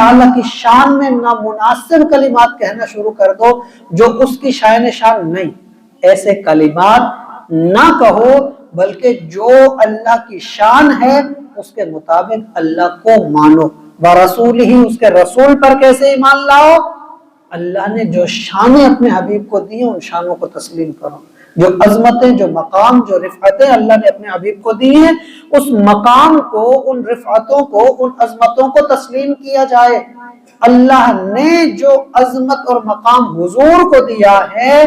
تعالیٰ کی شان میں نامناسب کلمات کہنا شروع کر دو جو اس کی شان نہیں، ایسے کلمات نہ کہو، بلکہ جو اللہ کی شان ہے اس کے مطابق اللہ کو مانو۔ ورسولہ، اس کے رسول پر کیسے ایمان لاؤ؟ اللہ نے جو شانیں اپنے حبیب کو دی ہیں ان شانوں کو تسلیم کرو، جو عظمتیں، جو مقام، جو رفعتیں اللہ نے اپنے حبیب کو دی ہیں اس مقام کو، ان رفعتوں کو، ان عظمتوں کو تسلیم کیا جائے۔ اللہ نے جو عظمت اور مقام حضور کو دیا ہے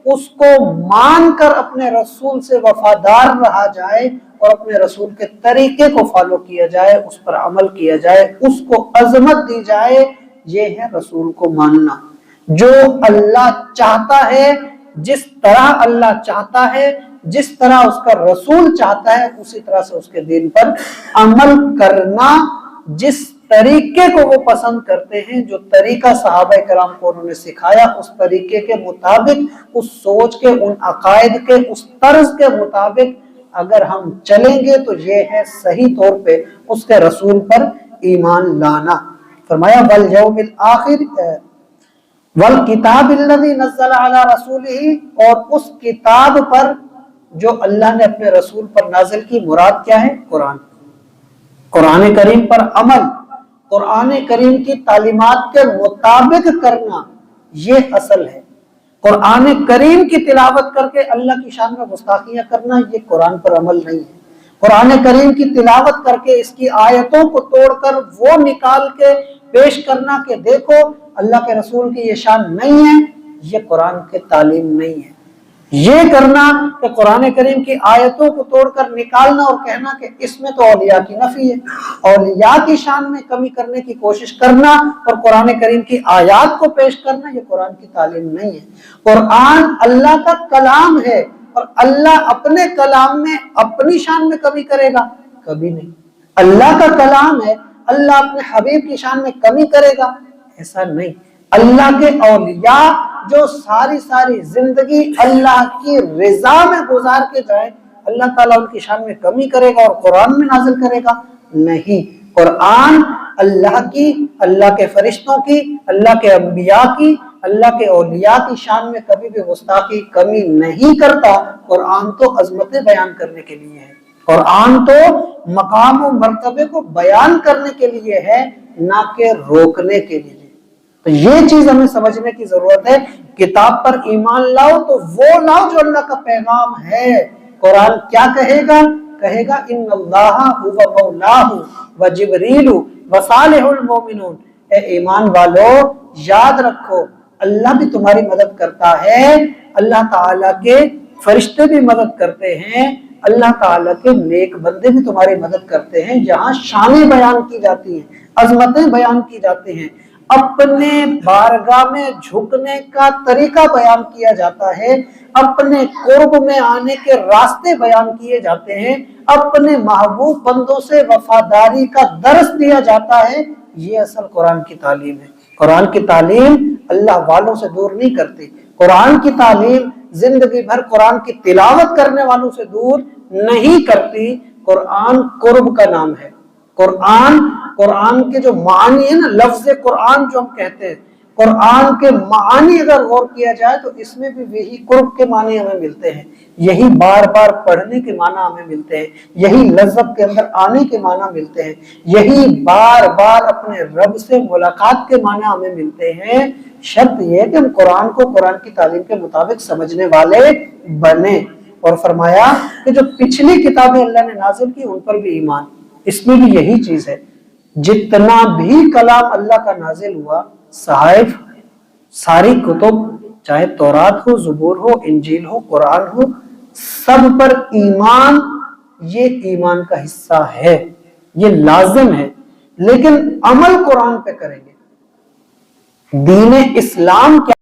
اس کو مان کر اپنے رسول سے وفادار رہا جائے اور اپنے رسول کے طریقے کو فالو کیا جائے، اس پر عمل کیا جائے، اس کو عظمت دی جائے، یہ ہے رسول کو ماننا۔ جو اللہ چاہتا ہے، جس طرح اللہ چاہتا ہے، جس طرح اس کا رسول چاہتا ہے، اسی طرح سے اس کے دین پر عمل کرنا، جس طریقے کو وہ پسند کرتے ہیں، جو طریقہ صحابہ کرام کو انہوں نے سکھایا، اس طریقے کے مطابق، اس سوچ کے، ان عقائد کے، اس طرز کے مطابق اگر ہم چلیں گے تو یہ ہے صحیح طور پہ اس کے رسول پر ایمان لانا۔ فرمایا والیوم الآخر والکتاب الذی نزل علی رسولہ، اور اس کتاب پر جو اللہ نے اپنے رسول پر نازل کی، مراد کیا ہے؟ قرآن، قرآن کریم پر عمل، قرآن کریم کی تعلیمات کے مطابق کرنا، یہ اصل ہے۔ قرآن کریم کی تلاوت کر کے اللہ کی شان میں گستاخیاں کرنا، یہ قرآن پر عمل نہیں ہے۔ قرآن کریم کی تلاوت کر کے اس کی آیتوں کو توڑ کر وہ نکال کے پیش کرنا کہ دیکھو اللہ کے رسول کی یہ شان نہیں ہے، یہ قرآن کے تعلیم نہیں ہے۔ یہ کرنا کہ قرآن کریم کی آیتوں کو توڑ کر نکالنا اور کہنا کہ اس میں تو اولیاء کی نفی ہے، اولیاء کی شان میں کمی کرنے کی کوشش کرنا اور قرآن کریم کی آیات کو پیش کرنا، یہ قرآن کی تعلیم نہیں ہے۔ قرآن اللہ کا کلام ہے اور اللہ اپنے کلام میں اپنی شان میں کمی کرے گا؟ کبھی نہیں۔ اللہ کا کلام ہے، اللہ اپنے حبیب کی شان میں کمی کرے گا؟ ایسا نہیں۔ اللہ کے اولیاء جو ساری زندگی اللہ کی رضا میں گزار کے جائیں، اللہ تعالیٰ ان کی شان میں کمی کرے گا اور قرآن میں نازل کرے گا؟ نہیں۔ قرآن اللہ کی، اللہ کے فرشتوں کی، اللہ کے انبیاء کی، اللہ کے اولیاء کی شان میں کبھی بھی گستاخی کمی نہیں کرتا۔ قرآن تو عظمتیں بیان کرنے کے لیے ہے، قرآن تو مقام و مرتبے کو بیان کرنے کے لیے ہے، نہ کہ روکنے کے لیے۔ تو یہ چیز ہمیں سمجھنے کی ضرورت ہے۔ کتاب پر ایمان لاؤ تو وہ لاؤ جو اللہ کا پیغام ہے۔ قرآن کیا کہے گا؟ کہے گا ان اللہ هو مولاہ وجبریل وصالح المؤمنون۔ اے ایمان والو یاد رکھو اللہ بھی تمہاری مدد کرتا ہے، اللہ تعالیٰ کے فرشتے بھی مدد کرتے ہیں، اللہ تعالیٰ کے نیک بندے بھی تمہاری مدد کرتے ہیں۔ یہاں شانیں بیان کی جاتی ہیں، عظمتیں بیان کی جاتی ہیں، اپنے بارگاہ میں جھکنے کا طریقہ بیان کیا جاتا ہے، اپنے قرب میں آنے کے راستے بیان کیے جاتے ہیں، اپنے محبوب بندوں سے وفاداری کا درس دیا جاتا ہے۔ یہ اصل قرآن کی تعلیم ہے۔ قرآن کی تعلیم اللہ والوں سے دور نہیں کرتی، قرآن کی تعلیم زندگی بھر قرآن کی تلاوت کرنے والوں سے دور نہیں کرتی۔ قرآن قرب کا نام ہے۔ قرآن کے جو معنی ہے نا، لفظ قرآن جو ہم کہتے ہیں، قرآن کے معنی اگر غور کیا جائے تو اس میں بھی یہی قرب کے معنی ہمیں ملتے ہیں، یہی بار بار پڑھنے کے معنی ہمیں ملتے ہیں، یہی لذت کے اندر آنے کے معنی ملتے ہیں، یہی بار بار اپنے رب سے ملاقات کے معنی ہمیں ملتے ہیں۔ شرط یہ ہے کہ ہم قرآن کو قرآن کی تعلیم کے مطابق سمجھنے والے بنیں۔ اور فرمایا کہ جو پچھلی کتابیں اللہ نے نازل کی ان پر بھی ایمان، اس میں بھی یہی چیز ہے۔ جتنا بھی کلام اللہ کا نازل ہوا، صحائف، ساری کتب، چاہے تورات ہو، زبور ہو، انجیل ہو، قرآن ہو، سب پر ایمان، یہ ایمان کا حصہ ہے، یہ لازم ہے، لیکن عمل قرآن پہ کریں گے۔ دین اسلام کیا